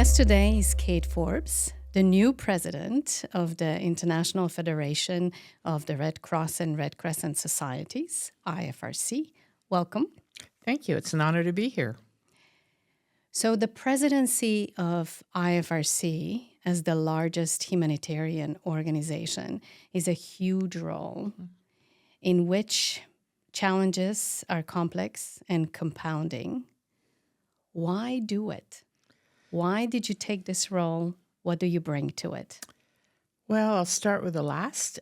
guest today is Kate Forbes, the new president of the International Federation of the Red Cross and Red Crescent Societies, IFRC. Welcome. Thank you. It's an honor to be here. So the presidency of IFRC as the largest humanitarian organization is a huge role in which challenges are complex and compounding. Why do it? Why did you take this role? What do you bring to it? Well, I'll start with the last.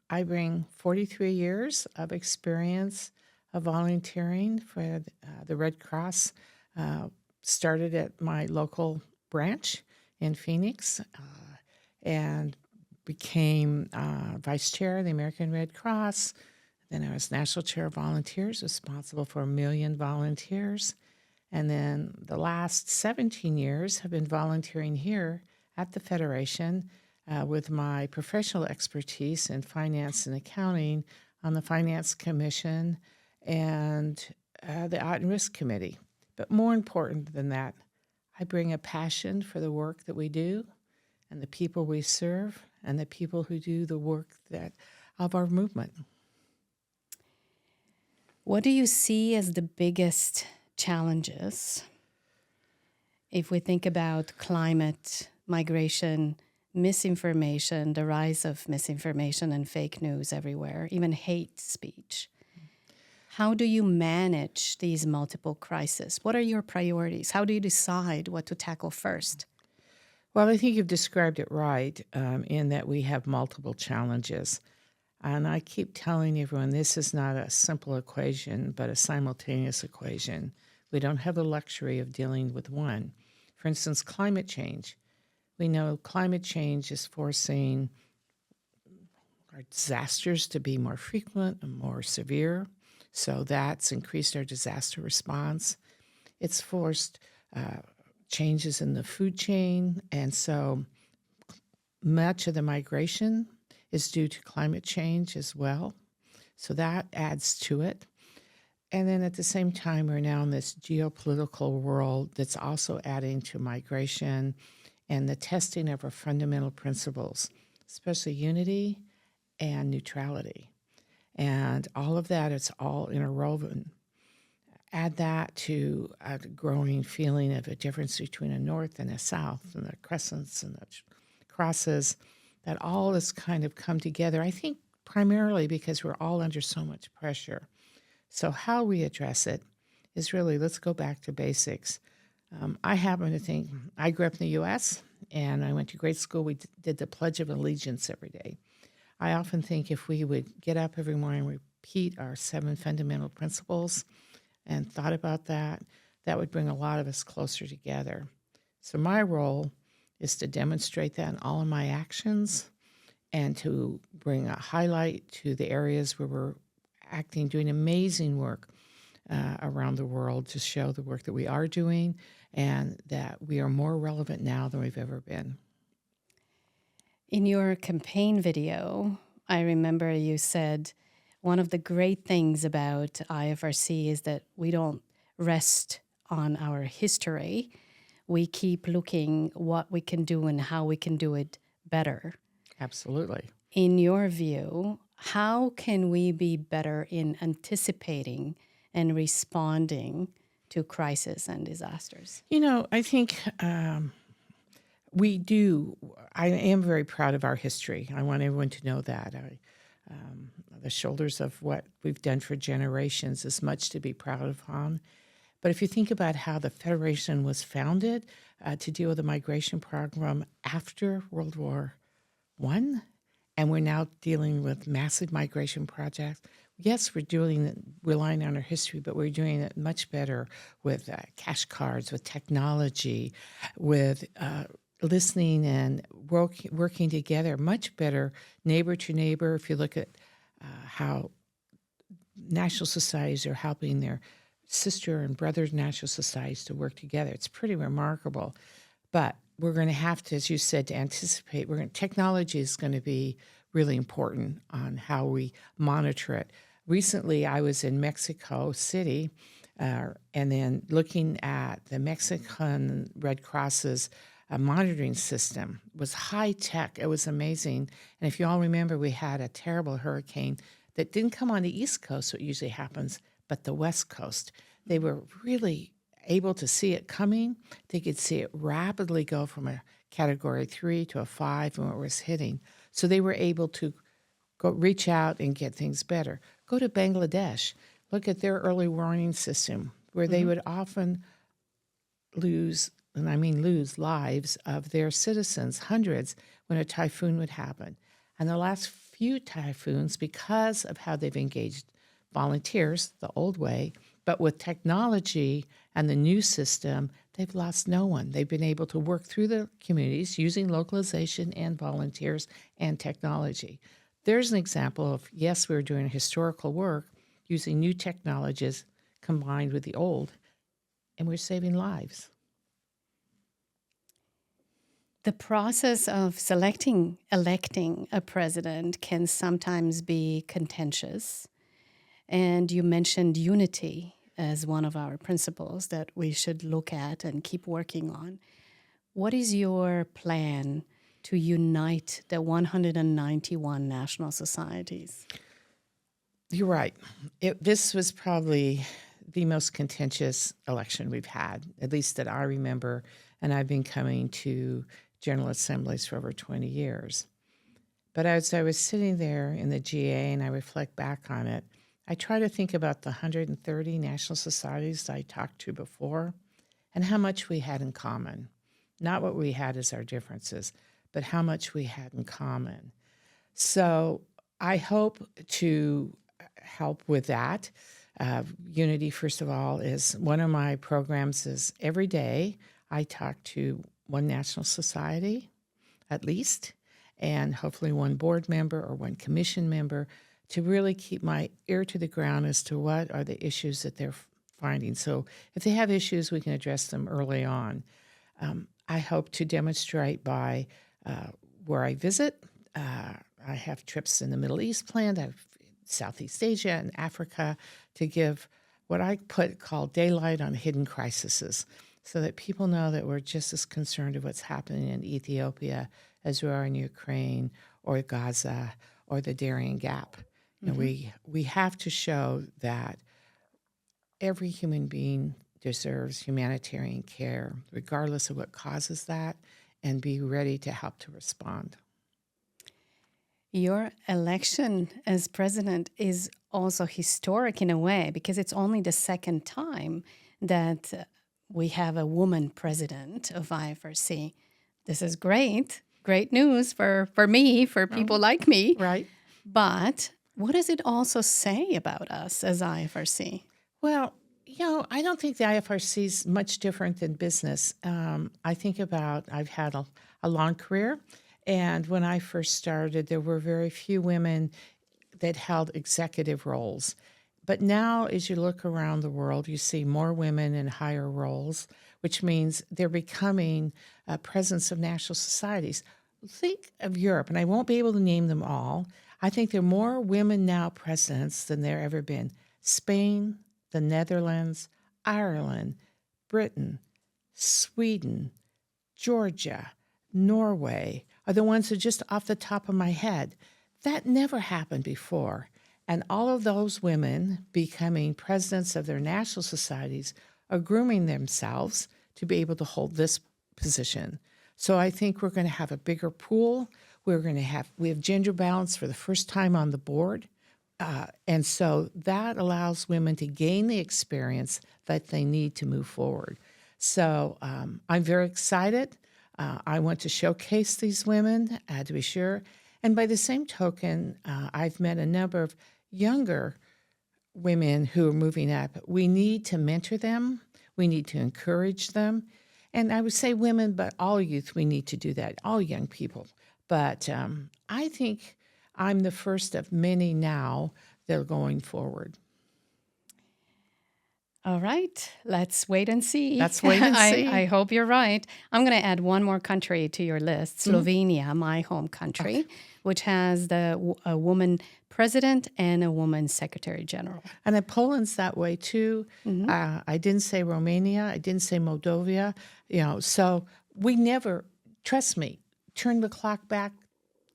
I bring 43 years of experience of volunteering for the Red Cross. Started at my local branch in Phoenix and became vice chair of the American Red Cross. Then I was national chair of volunteers, responsible for 1 million volunteers. And then the last 17 years have been volunteering here at the Federation with my professional expertise in finance and accounting on the Finance Commission and the Audit and Risk Committee. But more important than that, I bring a passion for the work that we do and the people we serve and the people who do the work of our movement. What do you see as the biggest challenges if we think about climate, migration, misinformation, the rise of misinformation and fake news everywhere, even hate speech? How do you manage these multiple crises? What are your priorities? How do you decide what to tackle first? Well, I think you've described it right in that we have multiple challenges. And I keep telling everyone this is not a simple equation, but a simultaneous equation. We don't have the luxury of dealing with one. For instance, climate change. We know climate change is forcing our disasters to be more frequent and more severe. So that's increased our disaster response. It's forced changes in the food chain. And so much of the migration is due to climate change as well. So that adds to it. And then at the same time, we're now in this geopolitical world that's also adding to migration and the testing of our fundamental principles, especially unity and neutrality. And all of that, it's all interwoven. Add that to a growing feeling of a difference between a north and a south, and the crescents and the crosses, that all has kind of come together, I think primarily because we're all under so much pressure. So how we address it is really, let's go back to basics. I happen to think, I grew up in the U.S., and I went to grade school. We did the Pledge of Allegiance every day. I often think if we would get up every morning and repeat our 7 fundamental principles and thought about that, that would bring a lot of us closer together. So my role is to demonstrate that in all of my actions and to bring a highlight to the areas where we're acting, doing amazing work around the world to show the work that we are doing and that we are more relevant now than we've ever been. In your campaign video, I remember you said one of the great things about IFRC is that we don't rest on our history. We keep looking what we can do and how we can do it better. Absolutely. In your view, how can we be better in anticipating and responding to crises and disasters? You know, I think we do. I am very proud of our history. I want everyone to know that. The shoulders of what we've done for generations is much to be proud of on. But if you think about how the Federation was founded to deal with the migration program after World War I, and we're now dealing with massive migration projects. Yes, we're relying on our history, but we're doing it much better with cash cards, with technology, with listening and working together, much better neighbor to neighbor. If you look at how national societies are helping their sister and brother national societies to work together, it's pretty remarkable. But we're going to have to, as you said, to anticipate. Technology is going to be really important on how we monitor it. Recently, I was in Mexico City And then looking at the Mexican Red Cross's monitoring system was high tech. It was amazing. And if you all remember, we had a terrible hurricane that didn't come on the East Coast, what usually happens, but the West Coast. They were really able to see it coming. They could see it rapidly go from a category 3 to a 5 when it was hitting. So they were able to go reach out and get things better. Go to Bangladesh. Look at their early warning system, where they would often lose, and I mean lose, lives of their citizens, hundreds, when a typhoon would happen. And the last few typhoons, because of how they've engaged volunteers the old way, but with technology and the new system, they've lost no one. They've been able to work through the communities using localization and volunteers and technology. There's an example of, yes, we were doing historical work using new technologies combined with the old, and we're saving lives. The process of electing a president can sometimes be contentious. And you mentioned unity as one of our principles that we should look at and keep working on. What is your plan to unite the 191 national societies? You're right. This was probably the most contentious election we've had, at least that I remember, and I've been coming to General Assemblies for over 20 years. But as I was sitting there in the GA and I reflect back on it, I try to think about the 130 national societies I talked to before and how much we had in common. Not what we had as our differences, but how much we had in common. So I hope to help with that. Unity, first of all, is one of my programs is every day I talk to one national society at least, and hopefully one board member or one commission member to really keep my ear to the ground as to what are the issues that they're finding. So if they have issues, we can address them early on. I hope to demonstrate by where I visit. I have trips in the Middle East planned. I have Southeast Asia and Africa to give what I call daylight on hidden crises, so that people know that we're just as concerned with what's happening in Ethiopia as we are in Ukraine or Gaza or the Darien Gap. And we have to show that every human being deserves humanitarian care, regardless of what causes that, and be ready to help to respond. Your election as president is also historic in a way because it's only the second time that we have a woman president of IFRC. This is great news for me, for people like me. Right. But what does it also say about us as IFRC? Well, I don't think the IFRC is much different than business. I think about, I've had a long career, and when I first started, there were very few women that held executive roles. But now, as you look around the world, you see more women in higher roles, which means they're becoming a presence of national societies. Think of Europe, and I won't be able to name them all. I think there are more women now presidents than there ever been. Spain, the Netherlands, Ireland, Britain, Sweden, Georgia, Norway are the ones that are just off the top of my head. That never happened before. And all of those women becoming presidents of their national societies are grooming themselves to be able to hold this position. So I think we're going to have a bigger pool. We have gender balance for the first time on the board. And so that allows women to gain the experience that they need to move forward. So I'm very excited. I want to showcase these women, to be sure. And by the same token, I've met a number of younger women who are moving up. We need to mentor them. We need to encourage them. And I would say women, but all youth, we need to do that, all young people. But I think I'm the first of many now that are going forward. All right, let's wait and see. Let's wait and see. I hope you're right. I'm going to add one more country to your list, Slovenia, my home country, which has a woman president and a woman secretary general. And then Poland's that way too. I didn't say Romania. I didn't say Moldova. So we never, trust me, turn the clock back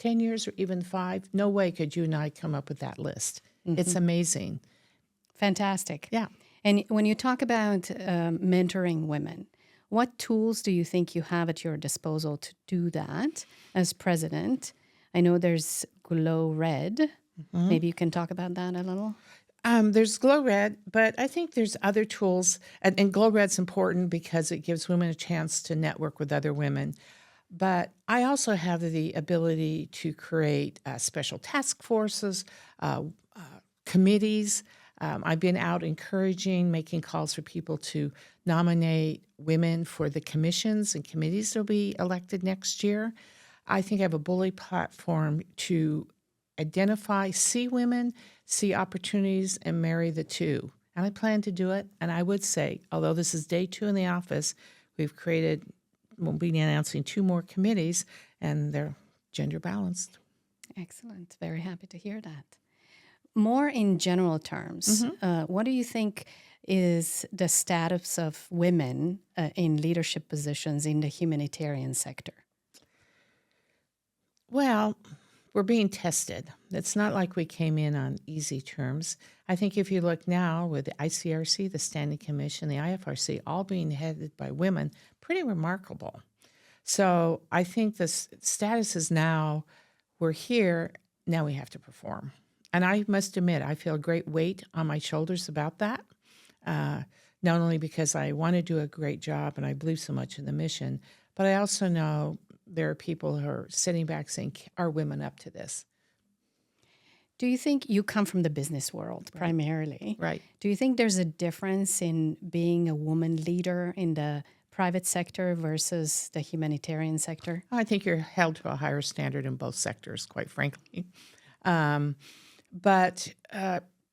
10 years or even 5. No way could you and I come up with that list. It's amazing. Fantastic. Yeah. And when you talk about mentoring women, what tools do you think you have at your disposal to do that as president? I know there's Glow Red. Maybe you can talk about that a little. There's Glow Red, but I think there's other tools. And Glow Red's important because it gives women a chance to network with other women. But I also have the ability to create special task forces, committees. I've been out encouraging, making calls for people to nominate women for the commissions and committees that will be elected next year. I think I have a bully platform to identify, see women, see opportunities, and marry the two. And I plan to do it. And I would say, although this is day 2 in the office, we'll be announcing 2 more committees, and they're gender balanced. Excellent. Very happy to hear that. More in general terms, what do you think is the status of women in leadership positions in the humanitarian sector? Well, we're being tested. It's not like we came in on easy terms. I think if you look now with the ICRC, the Standing Commission, the IFRC, all being headed by women, pretty remarkable. So I think the status is now, we're here, now we have to perform. And I must admit, I feel a great weight on my shoulders about that, not only because I want to do a great job and I believe so much in the mission, but I also know there are people who are sitting back saying, are women up to this? Do you think you come from the business world primarily? Right. Do you think there's a difference in being a woman leader in the private sector versus the humanitarian sector? I think you're held to a higher standard in both sectors, quite frankly. But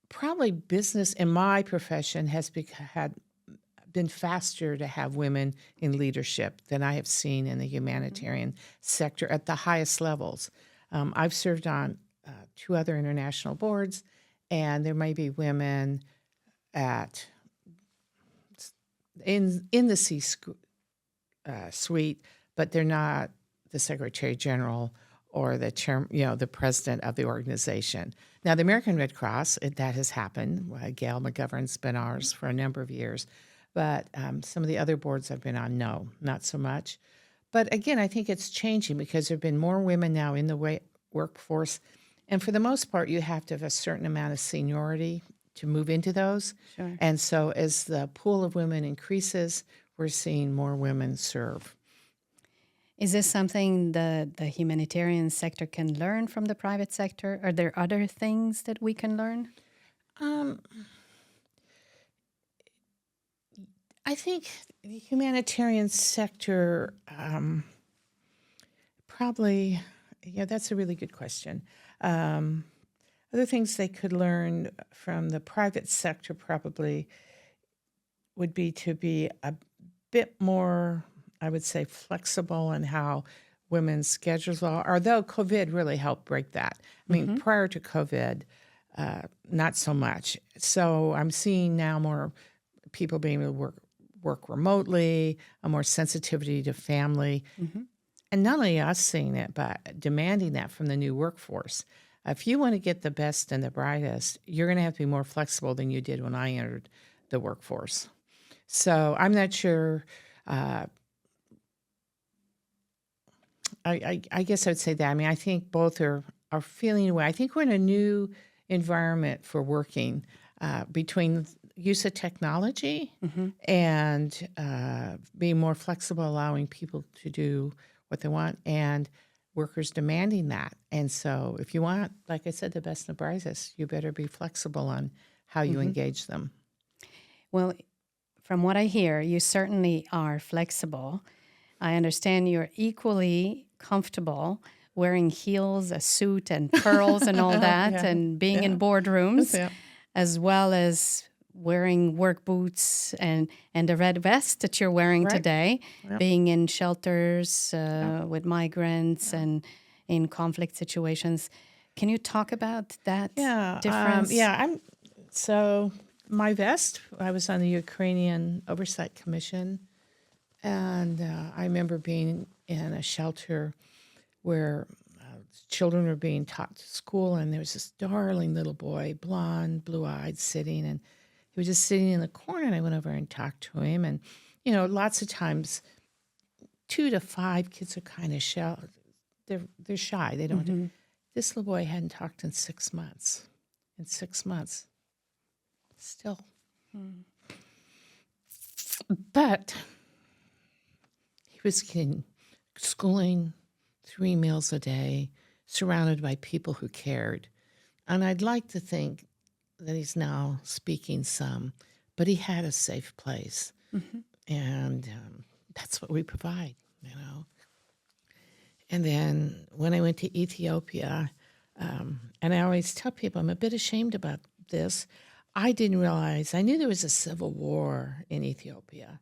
probably business in my profession has been faster to have women in leadership than I have seen in the humanitarian sector at the highest levels. I've served on 2 other international boards, and there may be women in the C-suite, but they're not the Secretary General or the the president of the organization. Now, the American Red Cross, that has happened. Gail McGovern's been ours for a number of years. But some of the other boards I've been on, no, not so much. But again, I think it's changing because there have been more women now in the workforce. And for the most part, you have to have a certain amount of seniority to move into those. Sure. And so as the pool of women increases, we're seeing more women serve. Is this something the humanitarian sector can learn from the private sector? Are there other things that we can learn? I think the humanitarian sector probably, that's a really good question. Other things they could learn from the private sector probably would be to be a bit more, I would say, flexible in how women's schedules are, although COVID really helped break that. I mean, prior to COVID, not so much. So I'm seeing now more people being able to work remotely, a more sensitivity to family. And not only us seeing it, but demanding that from the new workforce. If you want to get the best and the brightest, you're going to have to be more flexible than you did when I entered the workforce. So I'm not sure. I guess I would say that. I mean, I think both are feeling away. I think we're in a new environment for working between use of technology and being more flexible, allowing people to do what they want, and workers demanding that. And so if you want, like I said, the best and the brightest, you better be flexible on how you engage them. Well, from what I hear, you certainly are flexible. I understand you're equally comfortable wearing heels, a suit, and pearls and all that, and being in boardrooms, as well as wearing work boots and the red vest that you're wearing Right. today, Yep. being in shelters Yep. with migrants and in conflict situations. Can you talk about that difference? So my vest, I was on the Ukrainian Oversight Commission, and I remember being in a shelter where children were being taught to school, and there was this darling little boy, blonde, blue-eyed, sitting, and he was just sitting in the corner, and I went over and talked to him, and, lots of times 2 to 5 kids are kind of shy. They're shy. They don't. This little boy hadn't talked in 6 months. In 6 months. Still. But he was getting schooling, 3 meals a day, surrounded by people who cared. And I'd like to think that he's now speaking some, but he had a safe place. And that's what we provide, And then when I went to Ethiopia, and I always tell people I'm a bit ashamed about this, I didn't realize, I knew there was a civil war in Ethiopia.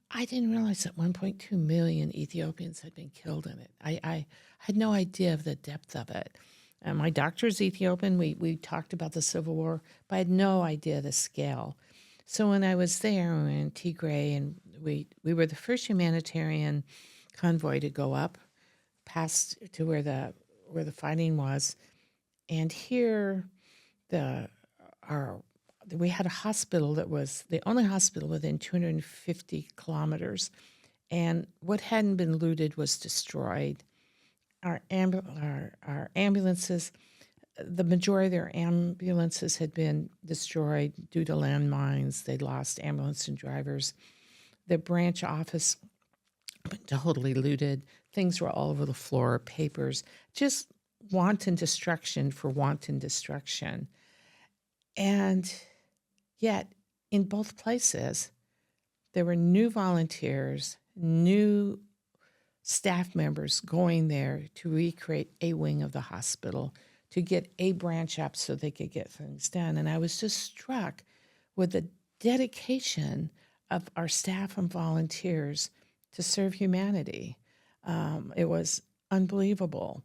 I didn't realize that 1.2 million Ethiopians had been killed in it. I had no idea of the depth of it. My doctor's Ethiopian. We talked about the civil war, but I had no idea the scale. So when I was there, we were in Tigray, and we were the first humanitarian convoy to go up past to where the fighting was. And here we had a hospital that was the only hospital within 250 kilometers, and what hadn't been looted was destroyed. Our ambulances, the majority of their ambulances had been destroyed due to landmines. They'd lost ambulance and drivers. The branch office totally looted. Things were all over the floor, papers, just wanton destruction for wanton destruction. And yet, in both places, there were new volunteers, new staff members going there to recreate a wing of the hospital, to get a branch up so they could get things done. And I was just struck with the dedication of our staff and volunteers to serve humanity. It was unbelievable.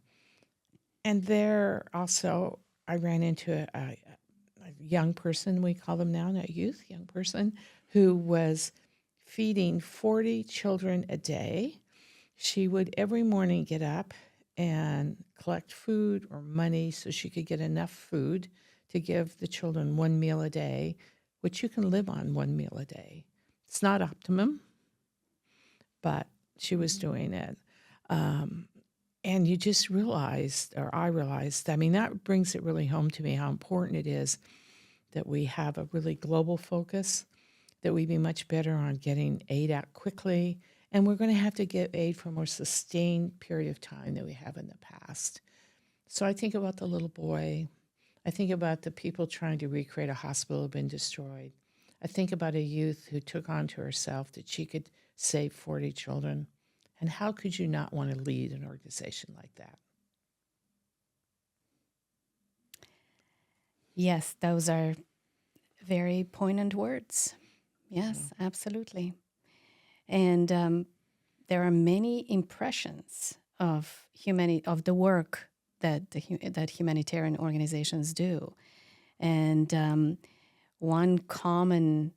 And there also, I ran into a young person, we call them now, not youth, young person, who was feeding 40 children a day. She would every morning get up and collect food or money so she could get enough food to give the children 1 meal a day, which you can live on 1 meal a day. It's not optimum, but she was doing it. And you just realized, or I realized, that brings it really home to me how important it is that we have a really global focus, that we be much better on getting aid out quickly, and we're going to have to get aid for a more sustained period of time than we have in the past. So I think about the little boy. I think about the people trying to recreate a hospital that had been destroyed. I think about a youth who took onto herself that she could save 40 children. And how could you not want to lead an organization like that? Yes, those are very poignant words. Yes, absolutely. And there are many impressions of the work that humanitarian organizations do. And one common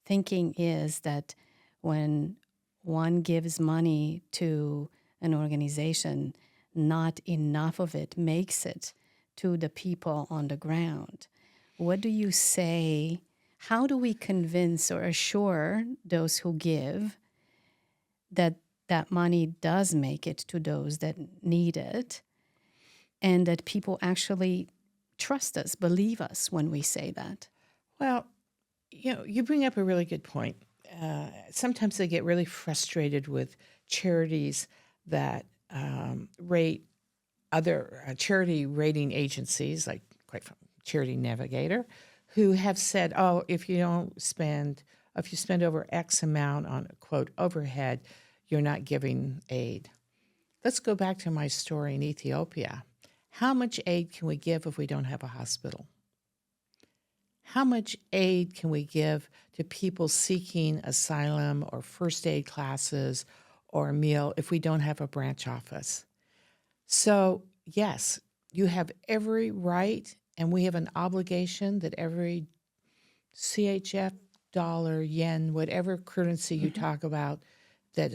thinking is that when one gives money to an organization, not enough of it makes it to the people on the ground. What do you say? How do we convince or assure those who give that that money does make it to those that need it, and that people actually trust us, believe us when we say that? Well, you bring up a really good point. Sometimes they get really frustrated with charities that rate other charity rating agencies, like Charity Navigator, who have said, oh, if you spend over X amount on, quote, overhead, you're not giving aid. Let's go back to my story in Ethiopia. How much aid can we give if we don't have a hospital? how much aid can we give to people seeking asylum or first aid classes or a meal if we don't have a branch office? So, yes, you have every right, and we have an obligation that every CHF, dollar, yen, whatever currency you talk about that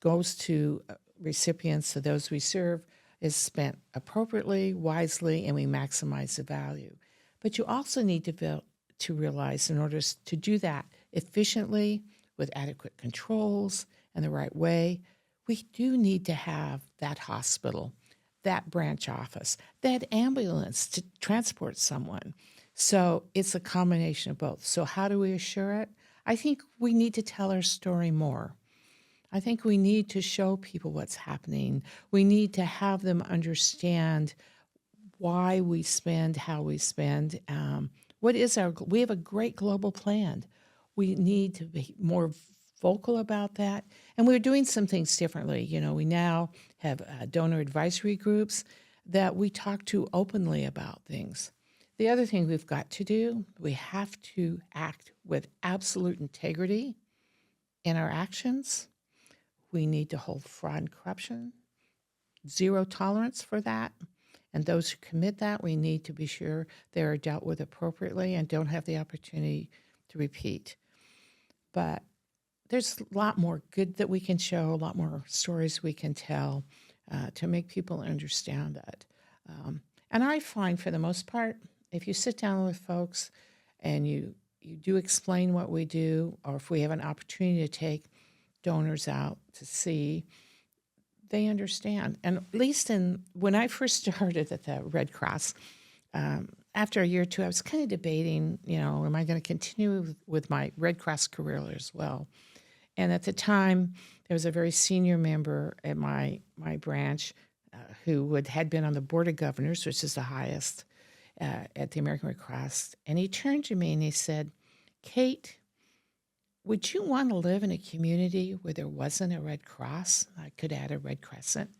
goes to recipients of those we serve is spent appropriately, wisely, and we maximize the value. But you also need to realize in order to do that efficiently with adequate controls and the right way, we do need to have that hospital, that branch office, that ambulance to transport someone. So it's a combination of both. So how do we assure it? I think we need to tell our story more. I think we need to show people what's happening. We need to have them understand why we spend, how we spend. We have a great global plan. We need to be more vocal about that. And we're doing some things differently. We now have donor advisory groups that we talk to openly about things. The other thing we've got to do, we have to act with absolute integrity in our actions. We need to hold fraud and corruption, zero tolerance for that. And those who commit that, we need to be sure they are dealt with appropriately and don't have the opportunity to repeat. But there's a lot more good that we can show, a lot more stories we can tell to make people understand it. And I find for the most part, if you sit down with folks and you do explain what we do, or if we have an opportunity to take donors out to see, they understand. And at least when I first started at the Red Cross, after a year or two, I was kind of debating, am I going to continue with my Red Cross career as well? And at the time, there was a very senior member at my branch who had been on the Board of Governors, which is the highest at the American Red Cross. And he turned to me and he said, "Kate, would you want to live in a community where there wasn't a Red Cross?" I could add a Red Crescent,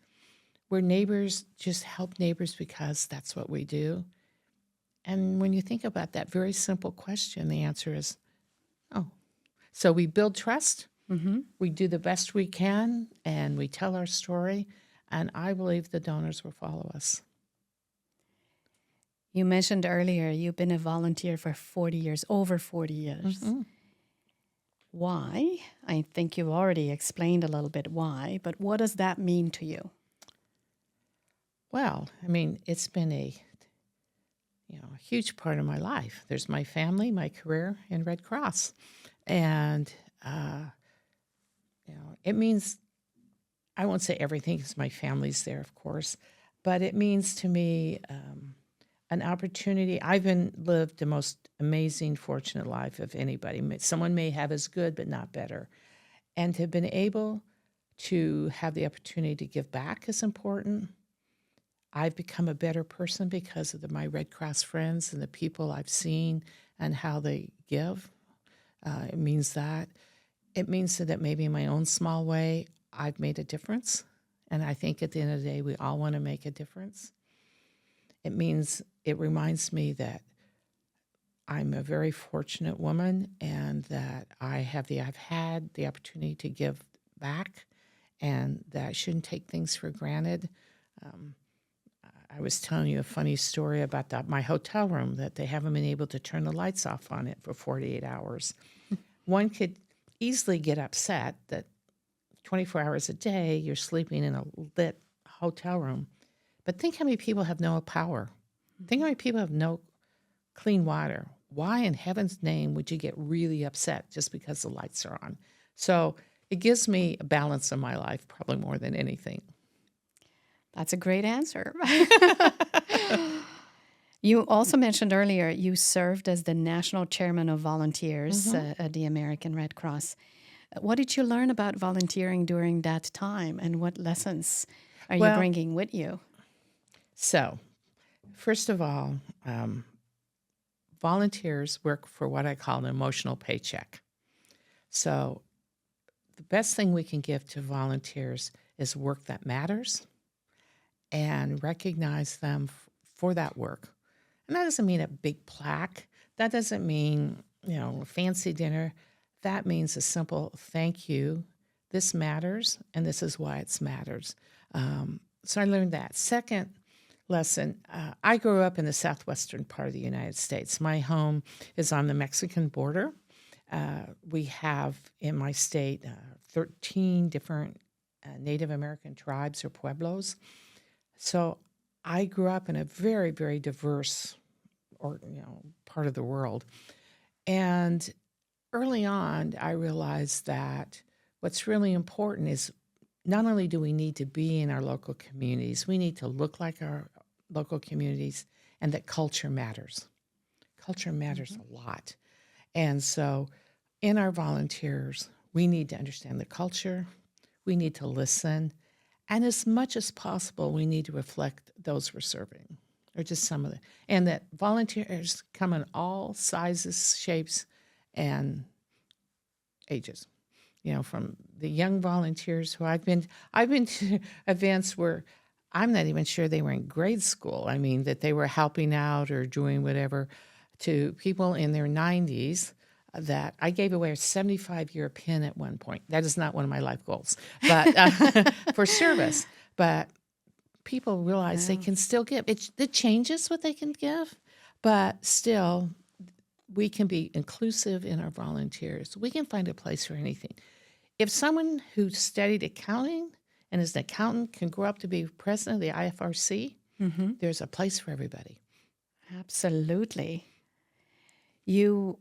where neighbors just help neighbors because that's what we do. And when you think about that very simple question, the answer is no. So we build trust, we do the best we can, and we tell our story, and I believe the donors will follow us. You mentioned earlier you've been a volunteer for 40 years, over 40 years. Why? I think you've already explained a little bit why, but what does that mean to you? Well, it's been a huge part of my life. There's my family, my career in Red Cross. And, it means, I won't say everything because my family's there, of course, but it means to me an opportunity. I've lived the most amazing, fortunate life of anybody. Someone may have as good, but not better. And to have been able to have the opportunity to give back is important. I've become a better person because of my Red Cross friends and the people I've seen and how they give. It means that. It means that maybe in my own small way, I've made a difference. And I think at the end of the day, we all want to make a difference. It reminds me that I'm a very fortunate woman and that I've had the opportunity to give back and that I shouldn't take things for granted. I was telling you a funny story about my hotel room, that they haven't been able to turn the lights off on it for 48 hours. One could easily get upset that 24 hours a day you're sleeping in a lit hotel room. But think how many people have no power. Think how many people have no clean water. Why in heaven's name would you get really upset just because the lights are on? So it gives me a balance in my life, probably more than anything. That's a great answer. You also mentioned earlier you served as the national chairman of volunteers at the American Red Cross. What did you learn about volunteering during that time, and what lessons are you bringing with you? So, first of all, volunteers work for what I call an emotional paycheck. So the best thing we can give to volunteers is work that matters and recognize them for that work. And that doesn't mean a big plaque. That doesn't mean, a fancy dinner. That means a simple thank you. This matters, and this is why it matters. So I learned that. Second lesson, I grew up in the southwestern part of the United States. My home is on the Mexican border. We have in my state 13 different Native American tribes or pueblos. So I grew up in a very, very diverse part of the world. And early on, I realized that what's really important is not only do we need to be in our local communities, we need to look like our local communities, and that culture matters. Culture matters a lot. And so in our volunteers, we need to understand the culture, we need to listen, and as much as possible, we need to reflect those we're serving, or just some of them. And that volunteers come in all sizes, shapes, and ages. From the young volunteers who I've been to events where I'm not even sure they were in grade school. I mean, that they were helping out or doing whatever, to people in their 90s that I gave away a 75-year pin at one point. That is not one of my life goals, but for service. But people realize they can still give. It changes what they can give, but still, we can be inclusive in our volunteers. We can find a place for anything. If someone who studied accounting and is an accountant can grow up to be president of the IFRC, there's a place for everybody. Absolutely. You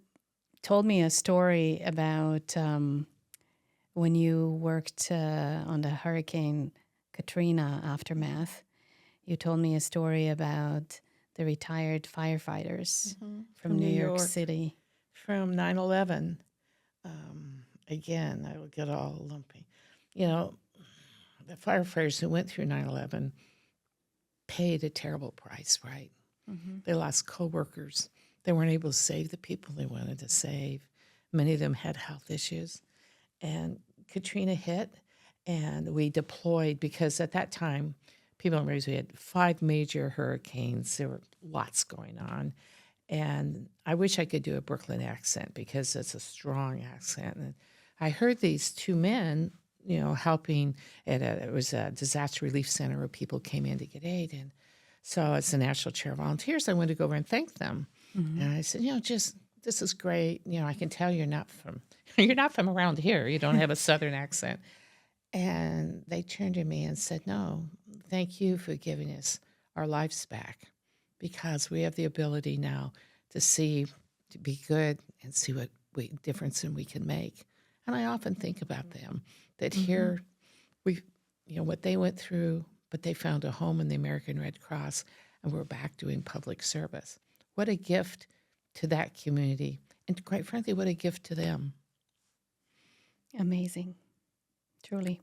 told me a story about when you worked on the Hurricane Katrina aftermath. You told me a story about the retired firefighters from New York City. From 9/11. Again, I will get all lumpy. The firefighters who went through 9/11 paid a terrible price, right? They lost coworkers. They weren't able to save the people they wanted to save. Many of them had health issues. And Katrina hit, and we deployed because at that time, people don't realize we had 5 major hurricanes. There were lots going on. And I wish I could do a Brooklyn accent because it's a strong accent. And I heard these 2 men, helping it was a disaster relief center where people came in to get aid. And so as the National Chair of Volunteers, I wanted to go over and thank them. And I said, this is great. I can tell you're not from around here. You don't have a Southern accent. And they turned to me and said, no, thank you for giving us our lives back, because we have the ability now to be good and see what difference we can make. And I often think about them, that here what they went through, but they found a home in the American Red Cross, and we're back doing public service. What a gift to that community. And quite frankly, what a gift to them. Amazing. Truly.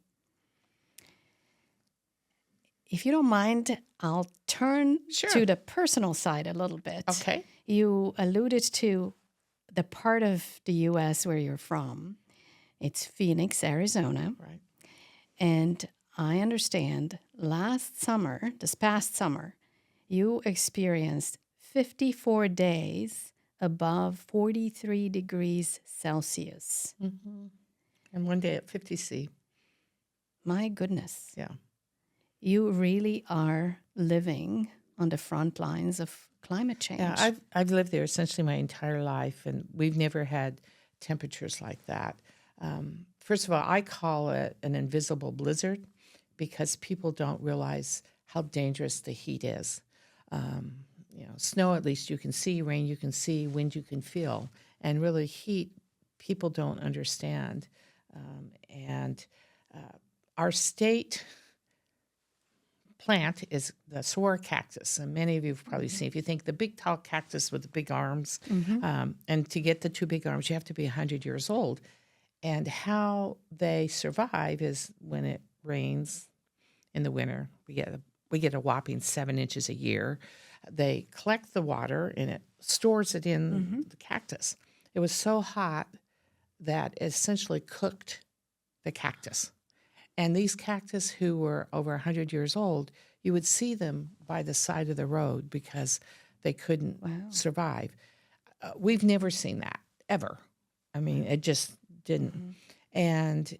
If you don't mind, I'll turn to the personal side a little bit. Okay. You alluded to the part of the U.S. where you're from. It's Phoenix, Arizona. Right. And I understand this past summer, you experienced 54 days above 43 degrees Celsius. And one day at 50 C. My goodness. Yeah. You really are living on the front lines of climate change. Yeah, I've lived there essentially my entire life, and we've never had temperatures like that. First of all, I call it an invisible blizzard because people don't realize how dangerous the heat is. Snow, at least you can see, rain you can see, wind you can feel, and really heat, people don't understand. Our state plant is the saguaro cactus, and many of you have probably seen. If you think the big tall cactus with the big arms, and to get the 2 big arms, you have to be 100 years old. And how they survive is when it rains in the winter. We get a whopping 7 inches a year. They collect the water and it stores it in the cactus. It was so hot that it essentially cooked the cactus. And these cactus who were over 100 years old, you would see them by the side of the road because they couldn't survive. we've never seen that, ever. I mean, it just didn't. Mm-hmm. And,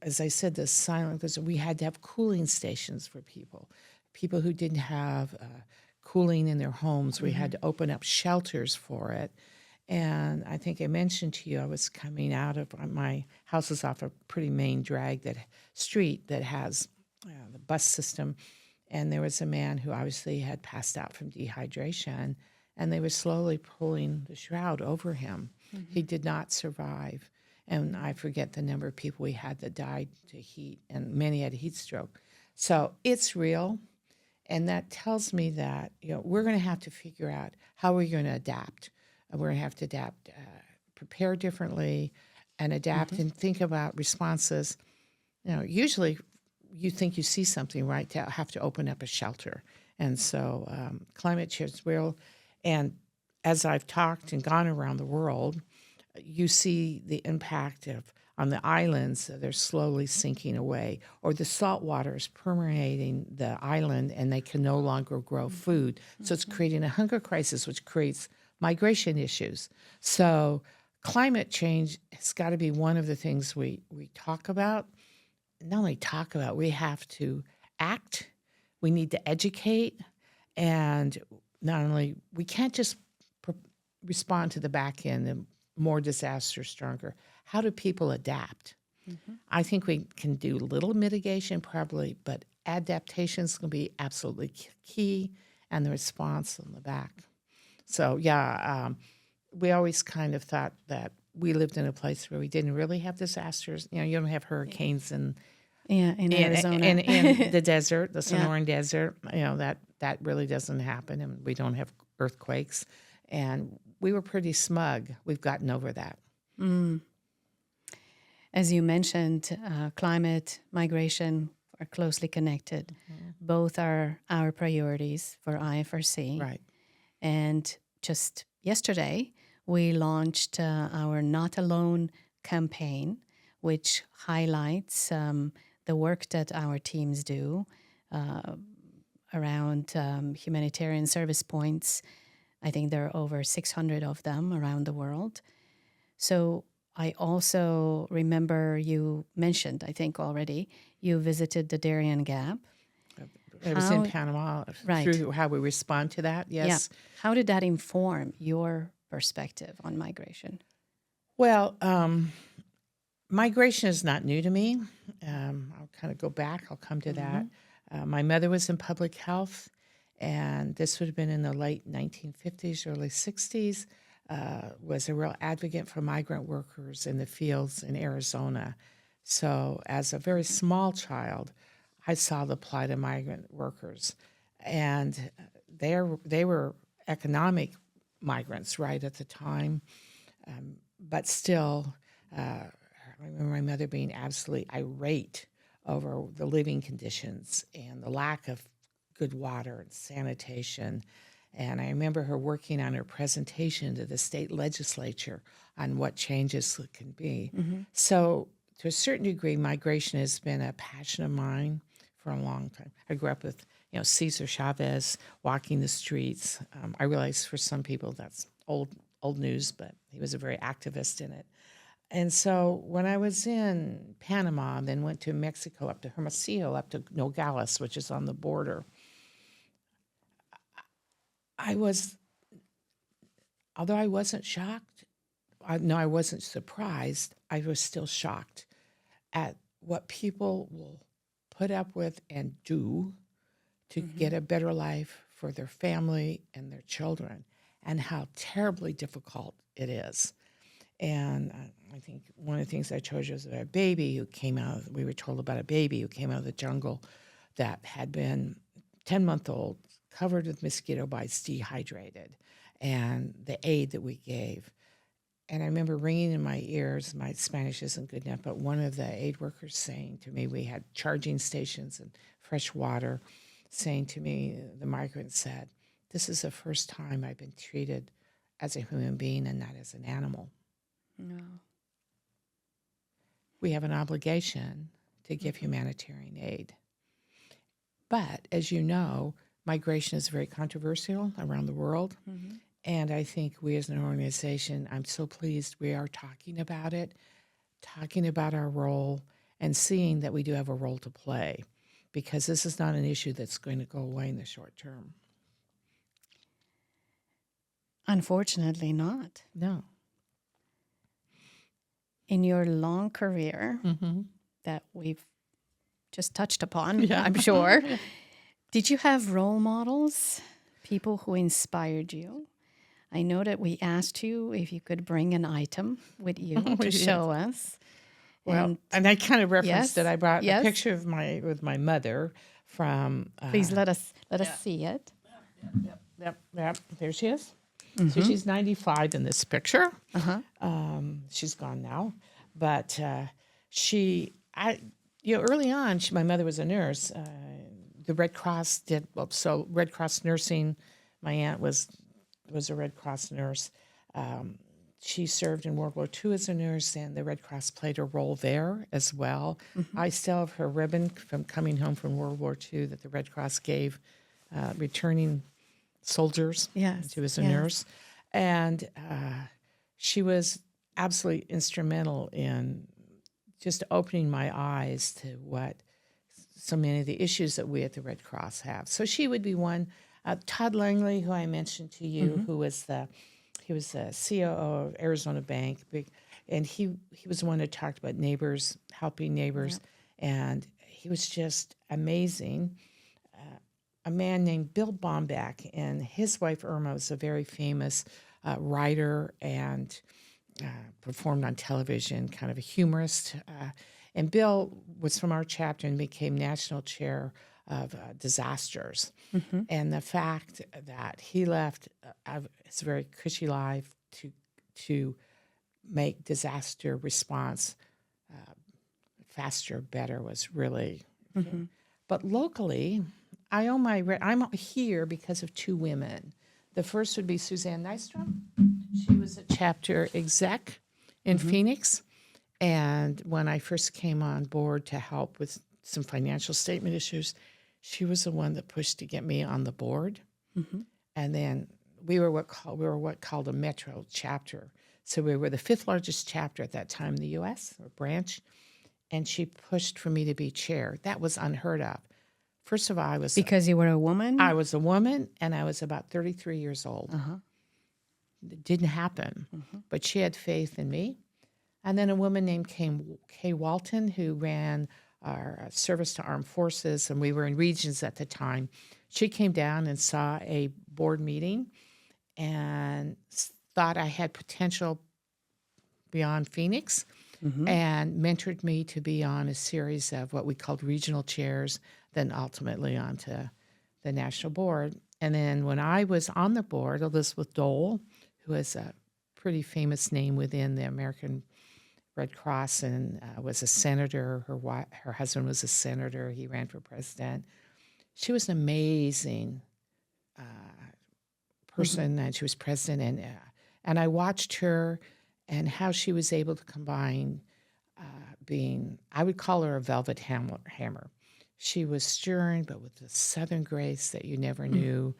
as I said, the silent, because we had to have cooling stations for people who didn't have cooling in their homes. We had to open up shelters for it. And I think I mentioned to you, I was coming out of my house is off a pretty main street that has the bus system. And there was a man who obviously had passed out from dehydration, and they were slowly pulling the shroud over him. Mm-hmm. He did not survive. And I forget the number of people we had that died to heat, and many had heat stroke. So it's real. And that tells me that, we're going to have to figure out how we're going to adapt. We're going to have to adapt, prepare differently, and adapt and think about responses. Usually you think you see something, right, to have to open up a shelter. And so climate change is real. And as I've talked and gone around the world, you see the impact on the islands. They're slowly sinking away, or the salt water is permeating the island and they can no longer grow food. So it's creating a hunger crisis, which creates migration issues. So climate change has got to be one of the things we talk about. Not only talk about, we have to act. We need to educate. And not only, we can't just respond to the back end and more disaster, stronger. How do people adapt? I think we can do little mitigation probably, but adaptation is going to be absolutely key, and the response on the back. So, we always kind of thought that we lived in a place where we didn't really have disasters. You don't have hurricanes in Arizona. in the desert, the Sonoran Desert. That really doesn't happen, and we don't have earthquakes. And we were pretty smug. We've gotten over that. As you mentioned, climate, migration are closely connected. Both are our priorities for IFRC. Right. And just yesterday, we launched our Not Alone campaign, which highlights the work that our teams do around humanitarian service points. I think there are over 600 of them around the world. So I also remember you mentioned, I think already, you visited the Darien Gap. It was in Panama, right, through how we respond to that, yes. Yeah. How did that inform your perspective on migration? Well, migration is not new to me. I'll kind of go back. I'll come to that. My mother was in public health, and this would have been in the late 1950s, early 60s, was a real advocate for migrant workers in the fields in Arizona. So as a very small child, I saw the plight of migrant workers, and they were economic migrants right at the time, but still, I remember my mother being absolutely irate over the living conditions and the lack of good water and sanitation. And I remember her working on her presentation to the state legislature on what changes can be. So to a certain degree, migration has been a passion of mine for a long time. I grew up with, Cesar Chavez walking the streets. I realize for some people that's old news, but he was a very activist in it. And so when I was in Panama, and then went to Mexico, up to Hermosillo, up to Nogales, which is on the border, although I wasn't shocked, I wasn't surprised, I was still shocked at what people will put up with and do to get a better life for their family and their children, and how terribly difficult it is. And I think one of the things I told you was about a baby who came out, we were told about a baby who came out of the jungle that had been 10-month-old, covered with mosquito bites, dehydrated, and the aid that we gave. And I remember ringing in my ears, my Spanish isn't good enough, but one of the aid workers saying to me, we had charging stations and fresh water, saying to me, the migrant said, "This is the first time I've been treated as a human being and not as an animal." No. We have an obligation to give humanitarian aid. But as you know, migration is very controversial around the world. And I think we as an organization, I'm so pleased we are talking about it, talking about our role, and seeing that we do have a role to play, because this is not an issue that's going to go away in the short term. Unfortunately not. No. In your long career Mm-hmm. that we've just touched upon, Yeah. I'm sure, did you have role models, people who inspired you? I know that we asked you if you could bring an item with you to Yes. show us. Well, and I kind of referenced yes, it. I brought yes. a picture of my mother from. Please let us see it. Yep. There she is. So she's 95 in this picture. She's gone now, but early on, my mother was a nurse. The Red Cross did well. So Red Cross nursing. My aunt was a Red Cross nurse. She served in World War II as a nurse, and the Red Cross played a role there as well. I still have her ribbon from coming home from World War II that the Red Cross gave returning soldiers. Yes, She was a yes. nurse. And she was absolutely instrumental in just opening my eyes to what so many of the issues that we at the Red Cross have. So she would be one. Todd Langley, who I mentioned to you, who was he was the COO of Arizona Bank, and he was the one who talked about neighbors, helping neighbors, and he was just amazing. A man named Bill Bomback, and his wife Irma was a very famous writer and performed on television, kind of a humorist. And Bill was from our chapter and became national chair of disasters. And the fact that he left his very cushy life to make disaster response faster, better was really. But locally, I'm here because of two women. The first would be Suzanne Nystrom. She was a chapter exec in Phoenix. And when I first came on board to help with some financial statement issues, she was the one that pushed to get me on the board. And then we were what called a metro chapter. So we were the 5th largest chapter at that time in the U.S., or branch. And she pushed for me to be chair. That was unheard of. First of all, Because you were a woman? I was a woman, and I was about 33 years old. It didn't happen, but she had faith in me. And then a woman named Kay Walton, who ran our service to armed forces, and we were in regions at the time. She came down and saw a board meeting and thought I had potential beyond Phoenix, and mentored me to be on a series of what we called regional chairs, then ultimately onto the national board. And then when I was on the board, Elizabeth Dole, who is a pretty famous name within the American Red Cross and was a senator. Her husband was a senator. He ran for president. She was an amazing person, and she was president. And I watched her and how she was able to combine I would call her a velvet hammer. She was stern, but with a Southern grace that you never knew.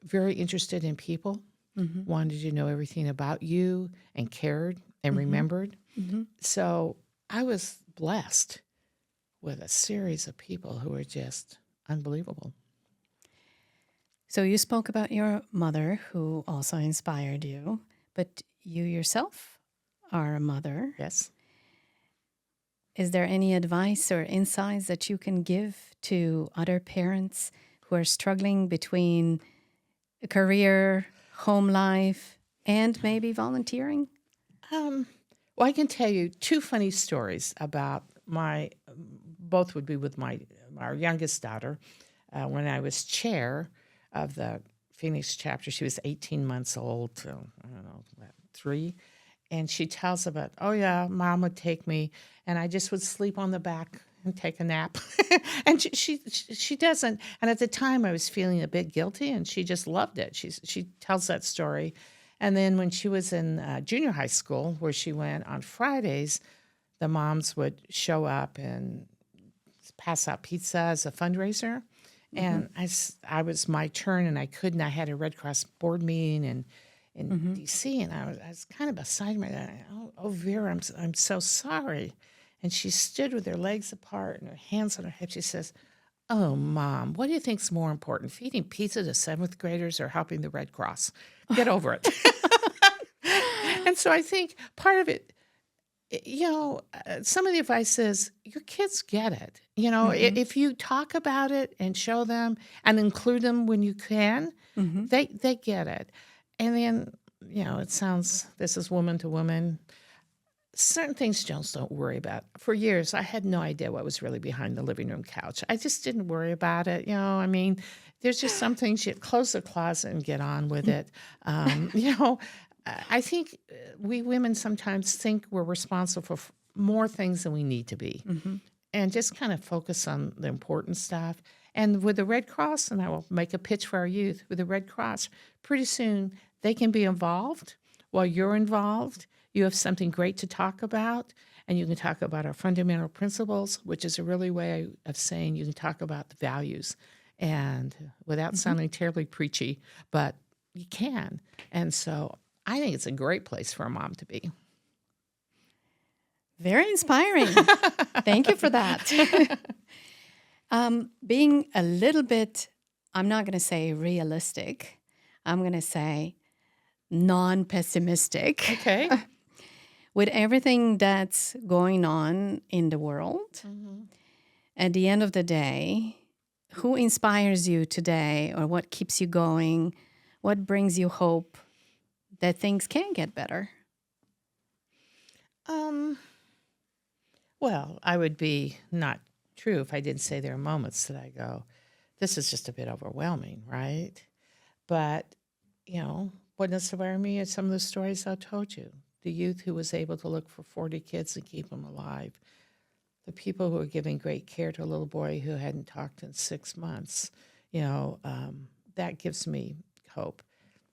Very interested in people, wanted to know everything about you and cared and remembered. So I was blessed with a series of people who were just unbelievable. So you spoke about your mother, who also inspired you, but you yourself are a mother. Yes. Is there any advice or insights that you can give to other parents who are struggling between a career, home life, and maybe volunteering? Well, I can tell you two funny stories about both would be with our youngest daughter. When I was chair of the Phoenix chapter, she was 18 months old, so I don't know, 3. And she tells about, oh yeah, Mom would take me, and I just would sleep on the back and take a nap. And she doesn't. And at the time, I was feeling a bit guilty, and she just loved it. She tells that story. And then when she was in junior high school, where she went on Fridays, the moms would show up and pass out pizza as a fundraiser. And I was my turn, and I couldn't. I had a Red Cross board meeting in D.C., and I was kind of beside myself. Oh, Vera, I'm so sorry. And she stood with her legs apart and her hands on her hips. She says, "Oh, Mom, what do you think's more important, feeding pizza to seventh graders or helping the Red Cross? Get over it." And so I think part of it, some of the advice is your kids get it. If you talk about it and show them and include them when you can, they get it. And then, this is woman to woman. Certain things just don't worry about. For years, I had no idea what was really behind the living room couch. I just didn't worry about it. There's just some things you close the closet and get on with it. I think we women sometimes think we're responsible for more things than we need to be, and just kind of focus on the important stuff. And with the Red Cross, and I will make a pitch for our youth, with the Red Cross, pretty soon they can be involved while you're involved. You have something great to talk about, and you can talk about our fundamental principles, which is a really way of saying you can talk about the values, and without sounding terribly preachy, but you can. And so I think it's a great place for a mom to be. Very inspiring. Thank you for that. Being a little bit, I'm not going to say realistic, I'm going to say non-pessimistic. Okay. With everything that's going on in the world, at the end of the day, who inspires you today, or what keeps you going? What brings you hope that things can get better? Well, I would be not true if I didn't say there are moments that I go, this is just a bit overwhelming, right? But, what inspired me are some of the stories I told you. The youth who was able to look for 40 kids and keep them alive. The people who were giving great care to a little boy who hadn't talked in 6 months. That gives me hope.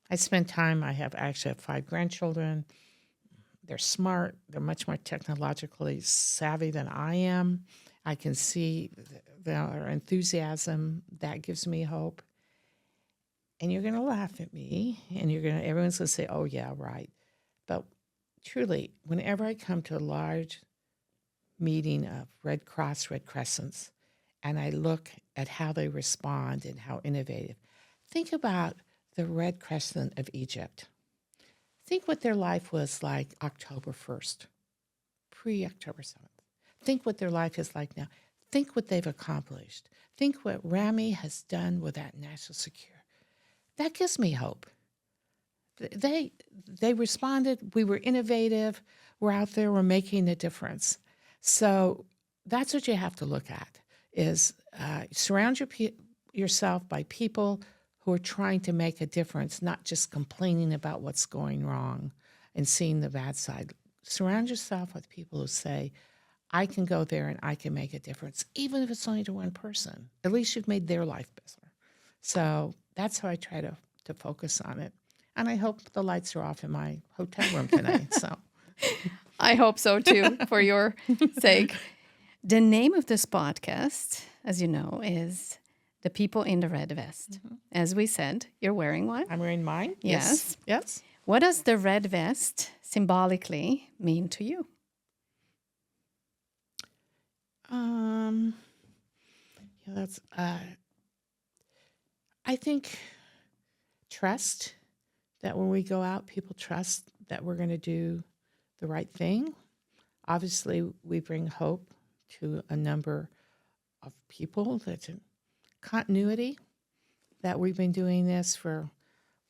I spend time, I actually have 5 grandchildren. They're smart. They're much more technologically savvy than I am. I can see their enthusiasm. That gives me hope. And you're going to laugh at me, and everyone's going to say, "Oh, yeah, right." But truly, whenever I come to a large meeting of Red Cross, Red Crescents, and I look at how they respond and how innovative, think about the Red Crescent of Egypt. Think what their life was like October 1st, pre-October 7th. Think what their life is like now. Think what they've accomplished. Think what Rami has done with that national security. That gives me hope. They responded. We were innovative. We're out there. We're making a difference. So that's what you have to look at, is surround yourself by people who are trying to make a difference, not just complaining about what's going wrong and seeing the bad side. Surround yourself with people who say, I can go there and I can make a difference, even if it's only to one person. At least you've made their life better. So that's how I try to focus on it. And I hope the lights are off in my hotel room tonight. So I hope so too, for your sake. The name of this podcast, as you know, is The People in the Red Vest. As we said, you're wearing one. I'm wearing mine. Yes. Yes. What does the red vest symbolically mean to you? I think trust, that when we go out, people trust that we're going to do the right thing. Obviously, we bring hope to a number of people. That's a continuity, that we've been doing this for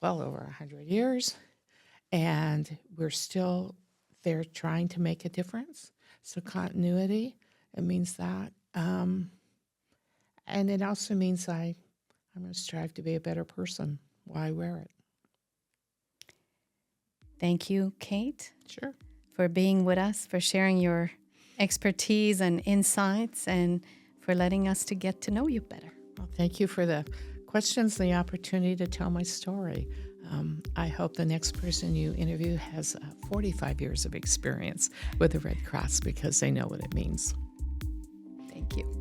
well over 100 years, and we're still there trying to make a difference. So continuity, it means that. And it also means I'm going to strive to be a better person while I wear it. Thank you, Kate. Sure. For being with us, for sharing your expertise and insights, and for letting us to get to know you better. Well, thank you for the questions and the opportunity to tell my story. I hope the next person you interview has 45 years of experience with the Red Cross, because they know what it means. Thank you.